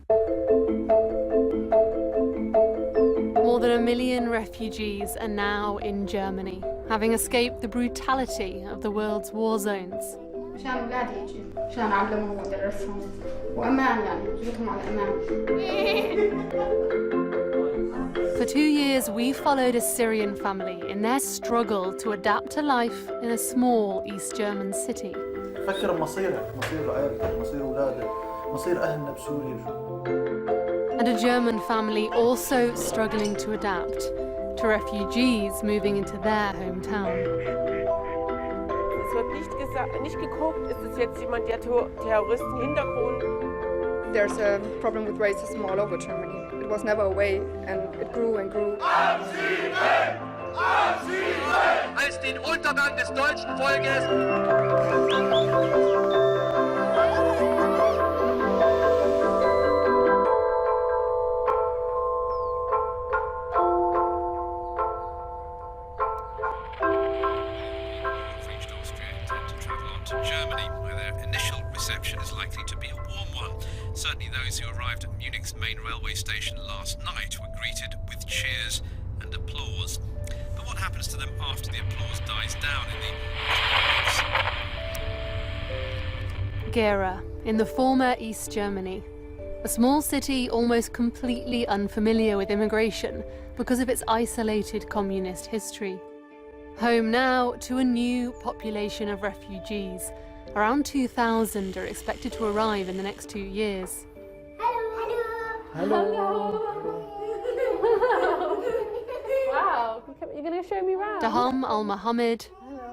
More than 1 million refugees are now in Germany, having escaped the brutality of the world's war zones. مشان أولادي يجي، مشان أعلمهم وأدرسهم، وأمان يعني وجودهم على أمان. For 2 years, we followed a Syrian family in their struggle to adapt to life in a small East German city. فكر بمصيرك، مصير عائلتك، مصير أولادك، مصير أهلنا بسوريا. And a German family also struggling to adapt to refugees moving into their hometown. Es wird nicht geguckt, ist es jetzt jemand, der Terroristenhintergrund? There's a problem with racism all over Germany. It was never away, and it grew and grew. Als den Untergang des deutschen Volkes. Germany, where their initial reception is likely to be a warm one. Certainly those who arrived at Munich's main railway station last night were greeted with cheers and applause. But what happens to them after the applause dies down in the Gera, in the former East Germany, a small city almost completely unfamiliar with immigration because of its isolated communist history. Home now to a new population of refugees. Around 2,000 are expected to arrive in the next 2 years. Hello. Wow, you're going to show me around? Daham Al-Mohammed,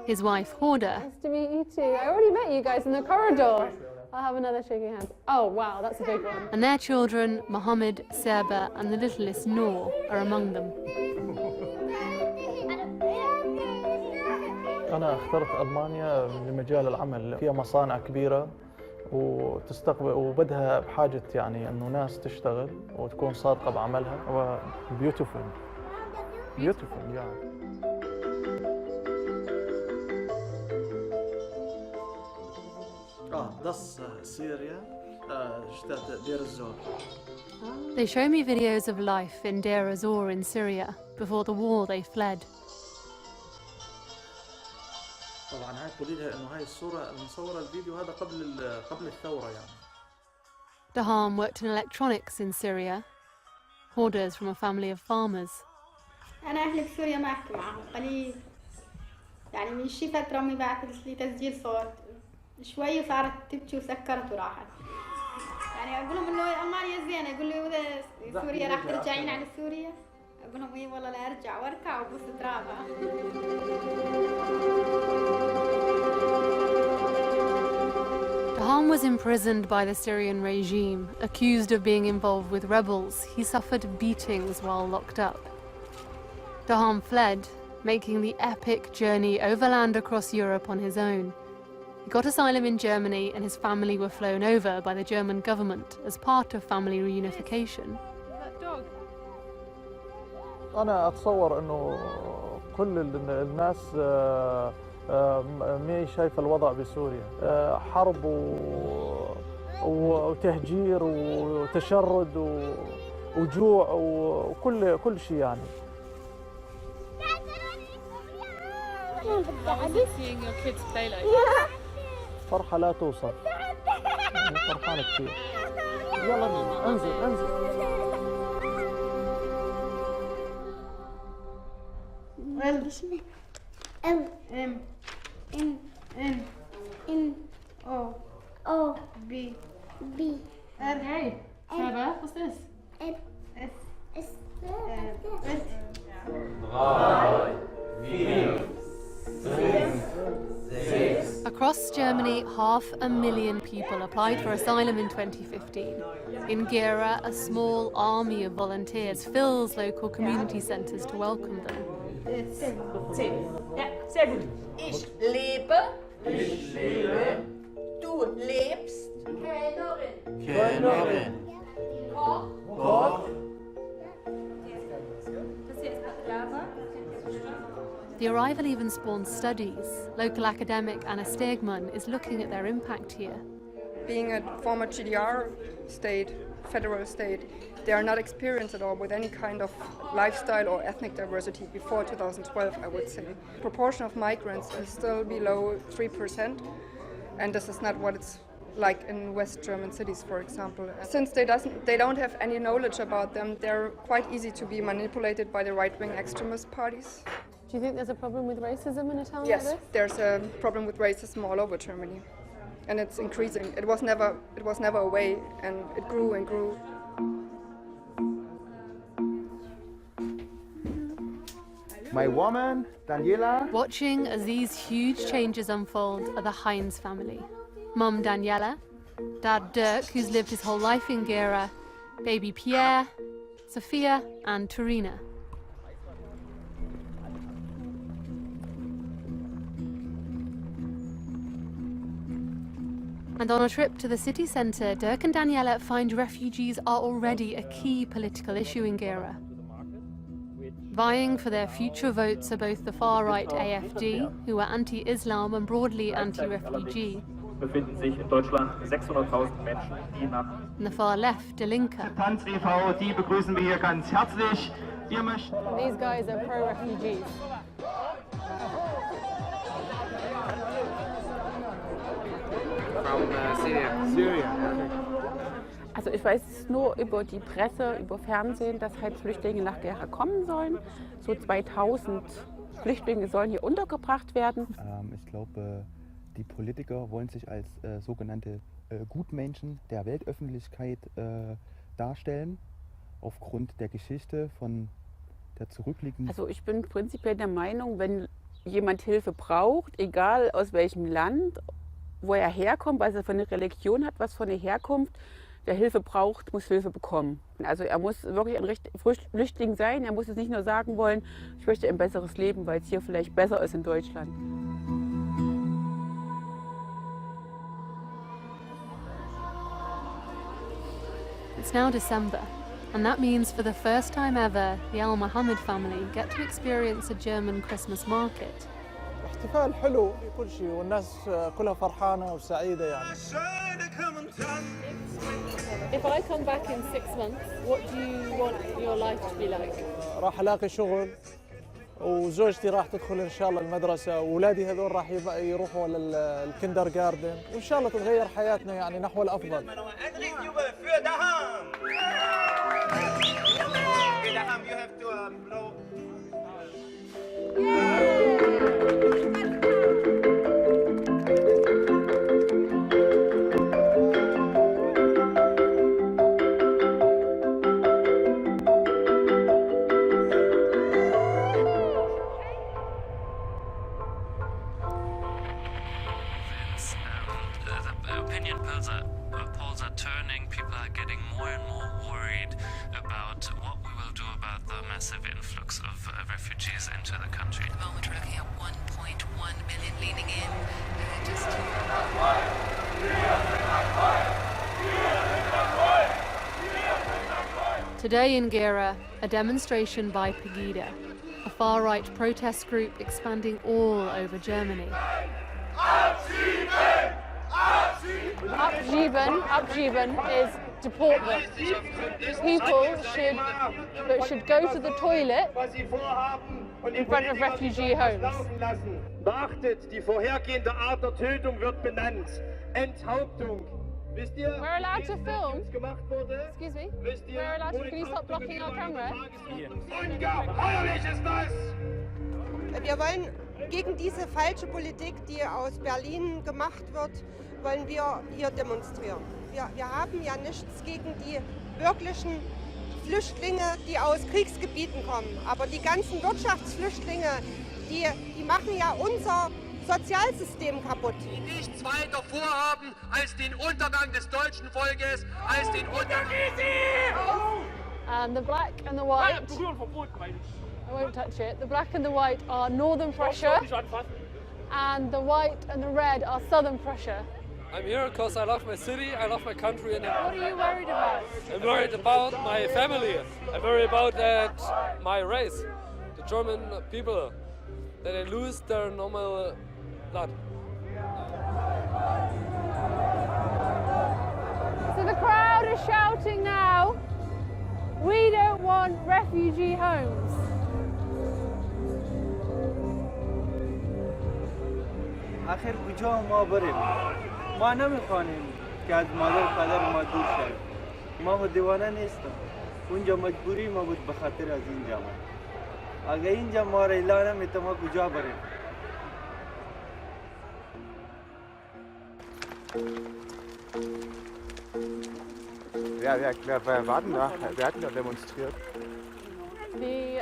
his wife Horda, Nice to meet you too. I already met you guys in the corridor. I'll have another shaking hand. Oh wow, that's a big one. and their children Mohammed, Serba and the littlest Noor are among them. أنا اخترت ألمانيا لمجال العمل، فيها مصانع كبيرة وتستقبل وبدها بحاجة يعني إنه ناس تشتغل وتكون صادقة بعملها و beautiful yeah. Das Syria, Stadt Deir ez-Zor. They show me videos of life in Deir ez-Zor in Syria. Before the war they fled. طبعا هاي تقولي لها إنه هاي الصورة المصورة الفيديو هذا قبل الثورة يعني. Daham worked in electronics in Syria. Horda is from a family of farmers. أنا أهلي بسوريا ما أحكي معهم قليل، يعني من شي فترة أمي بعثت لي تسجيل صوت شوي وصارت تبكي وسكرت وراحت. يعني أقول لهم إنه ألمانيا زينة، يقول لي إذا سوريا راح ترجعين على سوريا؟ أقول لهم إيه والله لا أرجع وأركع وبوس ترابها. Daham was imprisoned by the Syrian regime, accused of being involved with rebels. He suffered beatings while locked up. Daham fled, making the epic journey overland across Europe on his own. He got asylum in Germany and his family were flown over by the German government as part of family reunification. أنا أتصور إنه كل الناس ما شايفة الوضع بسوريا، حرب وتهجير وتشرد وجوع وكل شيء يعني. How is it seeing your kids play like this? فرحة لا توصف، فرحان كثير. يلا انزل. O B Hey, Sarah, what's this? S. Across Germany, 500,000 people applied for asylum in 2015. In Gera, a small army of volunteers fills local community centres to welcome them. Ja, sehr gut. Ich lebe. Du lebst. Kenorin. Koch. The arrival even spawned studies. Local academic Anna Stegman is looking at their impact here. Being a former GDR state, federal state, they are not experienced at all with any kind of lifestyle or ethnic diversity before 2012, I would say. The proportion of migrants is still below 3%, and this is not what it's like in West German cities, for example. Since they don't have any knowledge about them, they're quite easy to be manipulated by the right-wing extremist parties. Do you think there's a problem with racism in a town Yes, like this? there's a problem with racism all over Germany, and it's increasing. It was never away, and it grew and grew. My woman, Daniela. Watching as these huge changes unfold are the Heinz family. Mum Daniela, Dad Dirk, who's lived his whole life in Gera, baby Pierre, Sophia and Turina. And on a trip to the city centre, Dirk and Daniela find refugees are already a key political issue in Gera. Vying for their future votes are both the far-right AfD, who are anti-Islam and broadly anti-refugee, befinden sich in Deutschland 600.000 Menschen, die nach and the far-left Die Linke. Tanz e.V., die begrüßen wir hier ganz herzlich. These guys are pro-refugees. From Syria. Also ich weiß nur über die Presse, über Fernsehen, dass halt Flüchtlinge nach Gera kommen sollen. So 2000 Flüchtlinge sollen hier untergebracht werden. Ich glaube, die Politiker wollen sich als sogenannte Gutmenschen der Weltöffentlichkeit darstellen, aufgrund der Geschichte von der zurückliegenden... Also ich bin prinzipiell der Meinung, wenn jemand Hilfe braucht, egal aus welchem Land, wo er herkommt, weil er von der Religion hat, was von der Herkunft, wer Hilfe braucht, muss Hilfe bekommen. Also er muss wirklich ein Flüchtling sein, er muss jetzt nicht nur sagen wollen, ich möchte ein besseres Leben, weil es hier vielleicht besser ist in Deutschland. It's now December, and that means for the first time ever, the Al Mohammed family get to experience a German Christmas market. احتفال حلو لكل شيء والناس كلها فرحانة وسعيدة يعني. If I come back in 6 months, what do you want your life to be like? راح ألاقي شغل وزوجتي راح تدخل إن شاء الله المدرسة وأولادي هذول راح يروحوا للكندر جاردن وإن شاء الله تتغير حياتنا يعني نحو الأفضل. Polls are turning, people are getting more and more worried about what we will do about the massive influx of refugees into the country. At the moment we're looking at 1.1 million leaning in. Today in Gera, a demonstration by Pegida, a far-right protest group expanding all over Germany. Abschieben is deport them. People should go to the toilet in front of refugee homes. Beachtet, die vorhergehende Art der Tötung wird benannt. Enthauptung. Wisst ihr, We're allowed to film. gemacht wurde? Excuse me. We're allowed to. Can you stop blocking our camera? Ungeheuerlich ist das! Wir wollen gegen diese falsche Politik, die aus Berlin gemacht wird, wollen wir hier demonstrieren. Wir haben ja nichts gegen die wirklichen Flüchtlinge, die aus Kriegsgebieten kommen. Aber die ganzen Wirtschaftsflüchtlinge, die machen ja unser Sozialsystem kaputt. Die nichts weiter vorhaben als den Untergang des deutschen Volkes, als den Untergang... And the black and the white, I won't touch it, the black and the white are northern Prussia, and the white and the red are southern Prussia. I'm here because I love my city, I love my country. And what are you worried about? I'm worried about my family. I'm worried about my race, the German people, that they lose their normal blood. So the crowd are shouting now, we don't want refugee homes. آخر کجا ما بریم؟ ما نمیخوانیم که از مادر پدر ما دور شویم. ما دیوانه نیستم. اونجا مجبوری ما بود به خاطر از اینجا ما. اگه اینجا ما را اعلان نمیتم ما کجا بریم؟ Wer war denn da? Wer hat denn da demonstriert? Die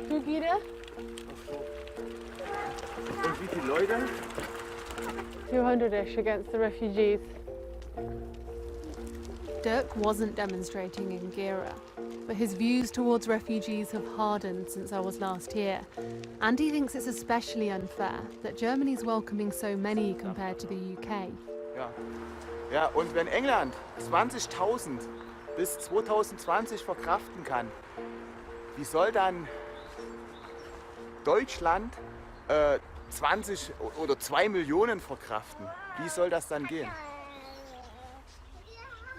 Flugide. Und wie viele Leute? 200-ish against the refugees. Dirk wasn't demonstrating in Gera, but his views towards refugees have hardened since I was last here. And he thinks it's especially unfair that Germany's welcoming so many compared to the UK. Ja, und wenn England 20.000 bis 2020 verkraften kann, wie soll dann Deutschland 20 oder 2 Millionen verkraften? Wie soll das dann gehen?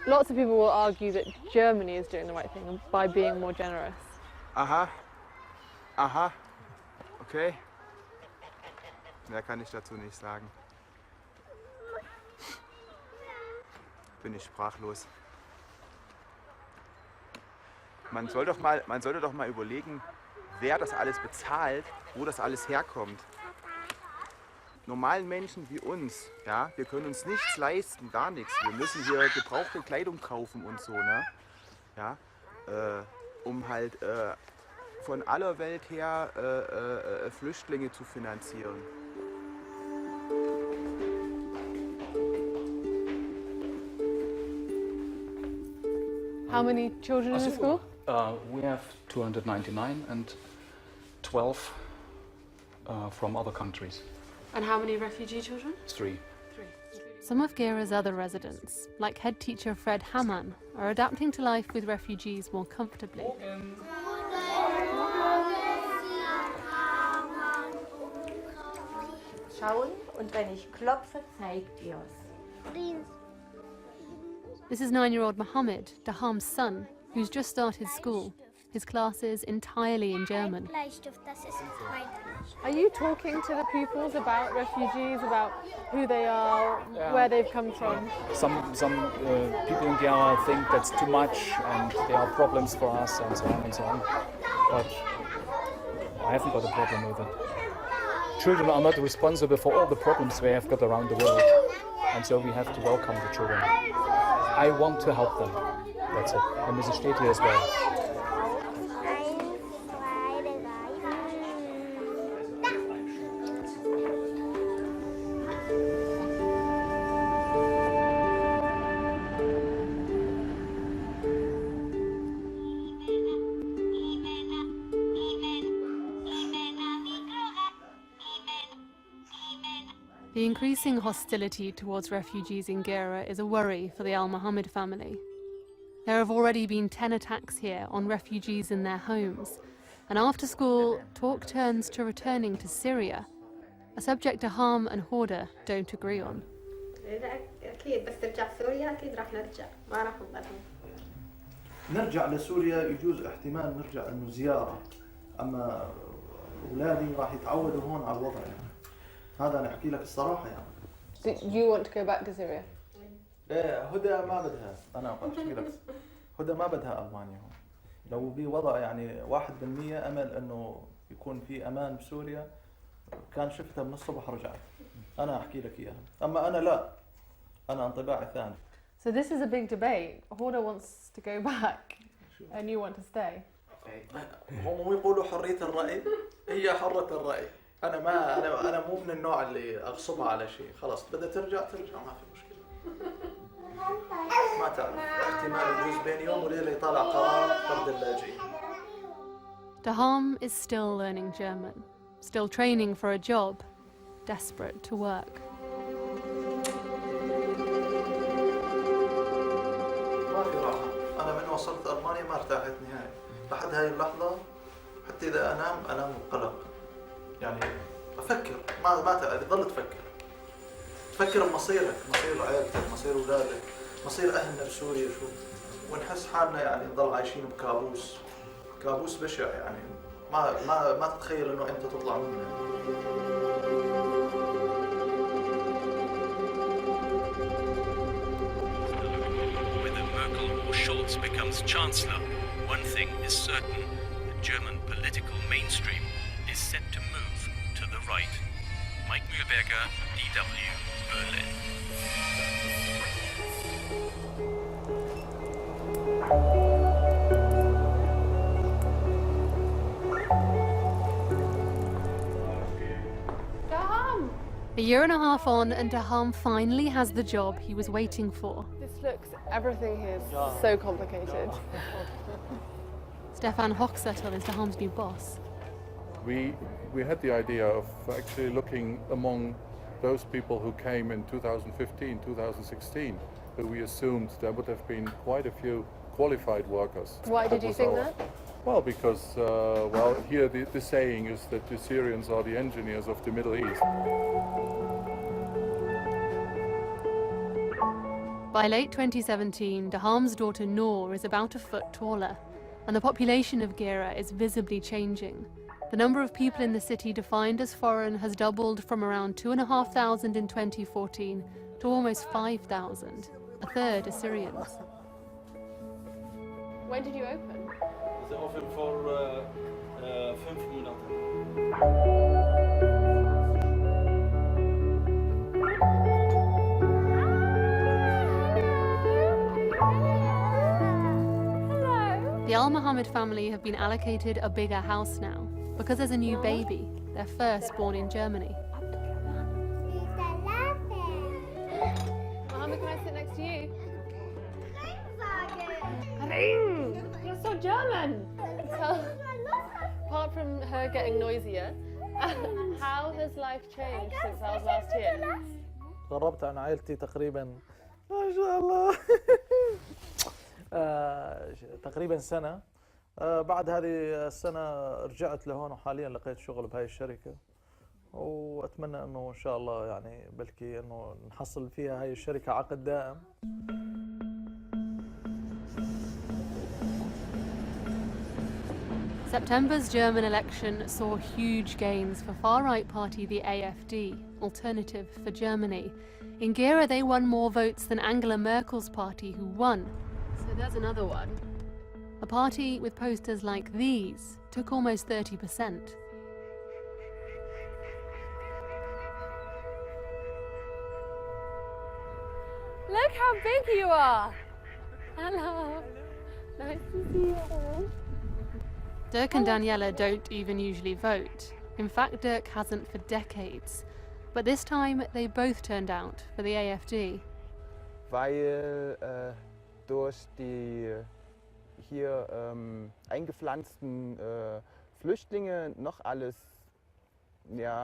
Lots of people will argue that Germany is doing the right thing by being more generous. Aha, aha, okay. Mehr kann ich dazu nicht sagen. Bin ich sprachlos. Man sollte doch mal überlegen, wer das alles bezahlt, wo das alles herkommt. Normalen Menschen wie uns, ja, wir können uns nichts leisten, gar nichts. Wir müssen hier gebrauchte Kleidung kaufen und so, ne? Ja, um halt von aller Welt her Flüchtlinge zu finanzieren. How many children in the school? We have 299 and 12 from other countries. And how many refugee children? 3. Some of Gera's other residents, like head teacher Fred Hamann, are adapting to life with refugees more comfortably. Schauen und wenn ich klopfe, zeigt ihr es. This is 9-year-old Mohammed, Daham's son, who's just started school. His class is entirely in German. Are you talking to the pupils about refugees, about who they are, where they've come from? Some people in Gera think that's too much and there are problems for us and so on and so on. But I haven't got a problem with it. Children are not responsible for all the problems we have got around the world, and so we have to welcome the children. I want to help them. That's it. And Mrs. steht hier as well. The increasing hostility towards refugees in Gera is a worry for the Al Mohammed family. There have already been 10 attacks here on refugees in their homes, and after school, talk turns to returning to Syria, a subject Daham and Horda don't agree on. نرجع لسوريا يجوز احتمال نرجع انه زيارة، اما اولادي راح يتعودوا هون على الوضع يعني. هذا انا احكي لك الصراحة يعني. Do you want to go back to Syria? ايه هدى ما بدها، انا احكي لك هدى ما بدها المانيا هون. لو بوضع يعني 1% امل انه يكون في امان بسوريا كان شفتها من الصبح رجعت. انا احكي لك اياها، اما انا لا. انا انطباعي ثاني. So this is a big debate. Horda wants to go back and you want to stay. هم يقولوا حرية الرأي، هي حرة الرأي. أنا مو من النوع اللي أغصبها على شيء، خلاص بدها ترجع ما في مشكلة. ما تعرف، احتمال يجوز بين يوم وليلة يطلع قرار طرد اللاجئين. Daham is still learning German, still training for a job, desperate to work. ما في راحة، أنا من وصلت ألمانيا ما ارتحت نهائي، لحد هاي اللحظة حتى إذا أنام بقلق، يعني أفكر ما تظل تفكر بمصيرك، مصير عائلتك، مصير أولادك، مصير أهلنا بسوريا شو، ونحس حالنا يعني نضل عايشين بكابوس، كابوس بشع يعني ما تتخيل انه انت تطلع منه. Whether Merkel or Scholz becomes chancellor, one thing is certain: the German political mainstream is set to move to the right. Mike Mühlberger, DW, Berlin. A year and a half on, and Daham finally has the job he was waiting for. This looks, everything here is so complicated. Stefan Hochzettel is Daham's new boss. We had the idea of actually looking among those people who came in 2015, 2016, who we assumed there would have been quite a few qualified workers. Why did you think that? Well, because, here the saying is that the Syrians are the engineers of the Middle East. By late 2017, Daham's daughter Noor is about a foot taller, and the population of Gera is visibly changing. The number of people in the city defined as foreign has doubled from around 2,500 in 2014 to almost 5,000. A third are Syrians. When did you open? Ze open voor 5 Monaten. The Al Mohammed family have been allocated a bigger house now because there's a new baby, their first born in Germany. Mohammed, can I sit next to you? Ring! You're so German! So, apart from her getting noisier, how has life changed since I was last here? غربت عن عائلتي تقريبا ما شاء الله تقريبا سنة. بعد هذه السنة رجعت لهون وحاليا لقيت شغل بهاي الشركة، وأتمنى أنه إن شاء الله يعني بلكي أنه نحصل فيها هاي الشركة عقد دائم. September's German election saw huge gains for far-right party the AfD, Alternative for Germany. In Gera they won more votes than Angela Merkel's party, who won. So there's another one. A party with posters like these took almost 30%. Look how big you are! Hello! Nice to see you. Dirk and Daniela don't even usually vote. In fact, Dirk hasn't for decades. But this time, they both turned out for the AfD. Weil durch die hier eingepflanzten Flüchtlinge noch alles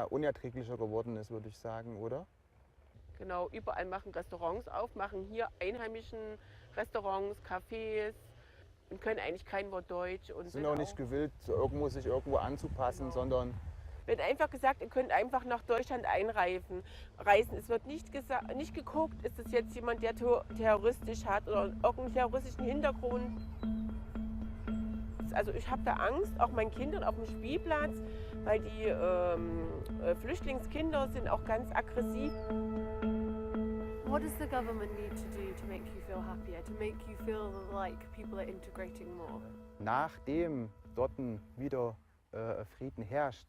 unerträglicher geworden ist, würde ich sagen, oder? Genau, überall machen Restaurants auf, machen hier einheimischen Restaurants, Cafés und können eigentlich kein Wort Deutsch. Und sind auch nicht gewillt, sich irgendwo anzupassen, sondern... Wird einfach gesagt, ihr könnt einfach nach Deutschland einreisen. Es wird nicht geguckt, ist das jetzt jemand, der terroristisch hat oder irgendeinen terroristischen Hintergrund. Also ich habe da Angst, auch meinen Kindern auf dem Spielplatz, weil die Flüchtlingskinder sind auch ganz aggressiv. What does the government need to do to make you feel happier, to make you feel like people are integrating more? Nachdem dort wieder Frieden herrscht,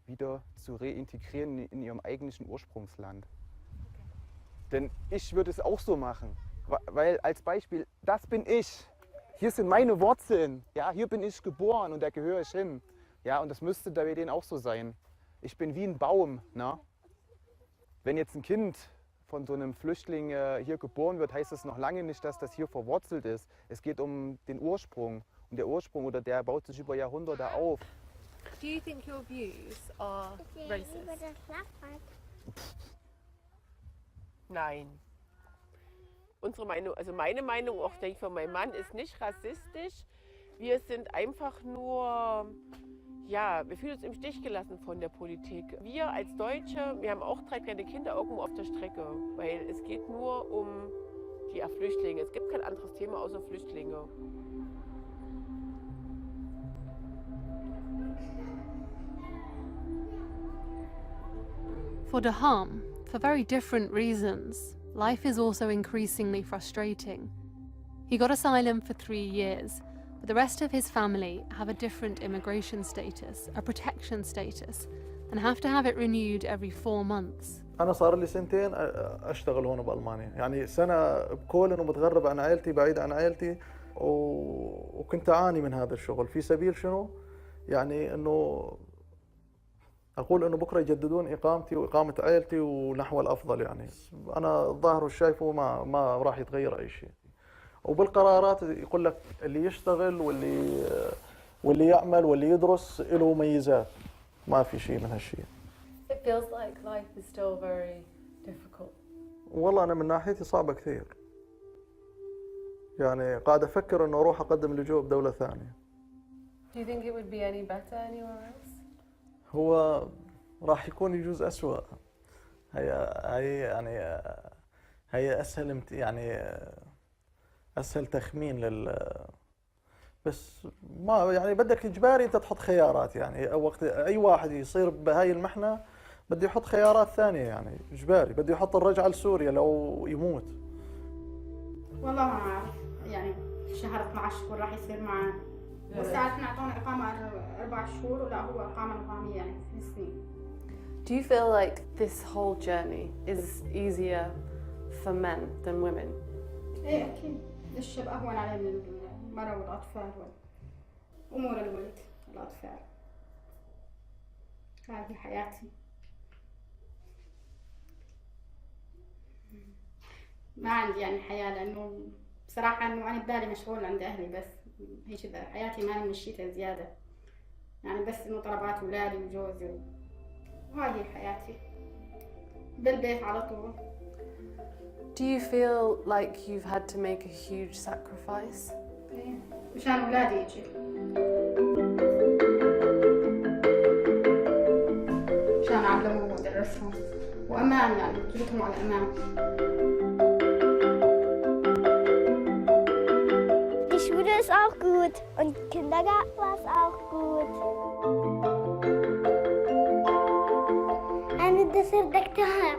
wieder zu reintegrieren in ihrem eigentlichen Ursprungsland. Okay. Denn ich würde es auch so machen, weil als Beispiel, das bin ich, hier sind meine Wurzeln, ja, hier bin ich geboren und da gehöre ich hin. Ja, und das müsste bei denen auch so sein. Ich bin wie ein Baum. Ne? Wenn jetzt ein Kind von so einem Flüchtling hier geboren wird, heißt das noch lange nicht, dass das hier verwurzelt ist. Es geht um den Ursprung. Und der Ursprung der baut sich über Jahrhunderte auf. Do you think your views are racist? Nein. Unsere Meinung, also meine Meinung, auch denke ich von meinem Mann, ist nicht rassistisch. Wir sind einfach nur, ja, wir fühlen uns im Stich gelassen von der Politik. Wir als Deutsche, wir haben auch 3 kleine Kinder irgendwo auf der Strecke, weil es geht nur um Ja, Flüchtlinge. Es gibt kein anderes Thema außer Flüchtlinge. For Daham, for very different reasons, life is also increasingly frustrating. He got asylum for 3 years, but the rest of his family have a different immigration status, a protection status, and have to have it renewed every 4 months. أنا صار لي 2 سنين أشتغل هون بألمانيا، يعني سنة بكولن ومتغرب عن عائلتي، بعيد عن عائلتي، وكنت أعاني من هذا الشغل في سبيل شنو؟ يعني إنه أقول إنه بكرة يجددون إقامتي وإقامة عائلتي ونحو الأفضل، يعني أنا الظاهر والشايفه ما راح يتغير أي شيء. وبالقرارات يقول لك اللي يشتغل واللي يعمل واللي يدرس له ميزات، ما في شيء من هالشيء. It feels like life is still very difficult. والله أنا من ناحيتي صعبة كثير. يعني قاعد أفكر إنه أروح أقدم لجوء بدولة ثانية. Do you think it would be any better anywhere else? هو راح يكون يجوز أسوأ. هي أسهل يعني أسهل تخمين بس ما يعني بدك إجباري أنت تحط خيارات، يعني وقت أي واحد يصير بهاي المحنة بده يحط خيارات ثانية، يعني إجباري بده يحط الرجعة لسوريا لو يموت. والله ما أعرف، يعني شهر 12 شهور راح يصير معه، وساعات نعطونا إقامة 4 شهور ولا هو إقامة نظامية يعني 3 سنين. Do you feel like this whole journey is easier for men than women? إيه أكيد، الشاب أهون عليه من المرأة والأطفال وأمور الولد والأطفال. هذه حياتي. ما عندي يعني حياة، لأنه بصراحة إنه أنا ببالي مشغول عند أهلي، بس هيك إذا حياتي ما مشيتها زيادة، يعني بس إنه طلبات أولادي وجوزي وهذه حياتي بالبيت على طول. Do you feel like you've had to make a huge sacrifice? إيه مشان أولادي يجي. مشان أعلمهم وأدرسهم وأمان، يعني جبتهم على أمان. Die Schule ist auch gut und Kindergarten war es auch gut. أنا بدي أصير دكتور.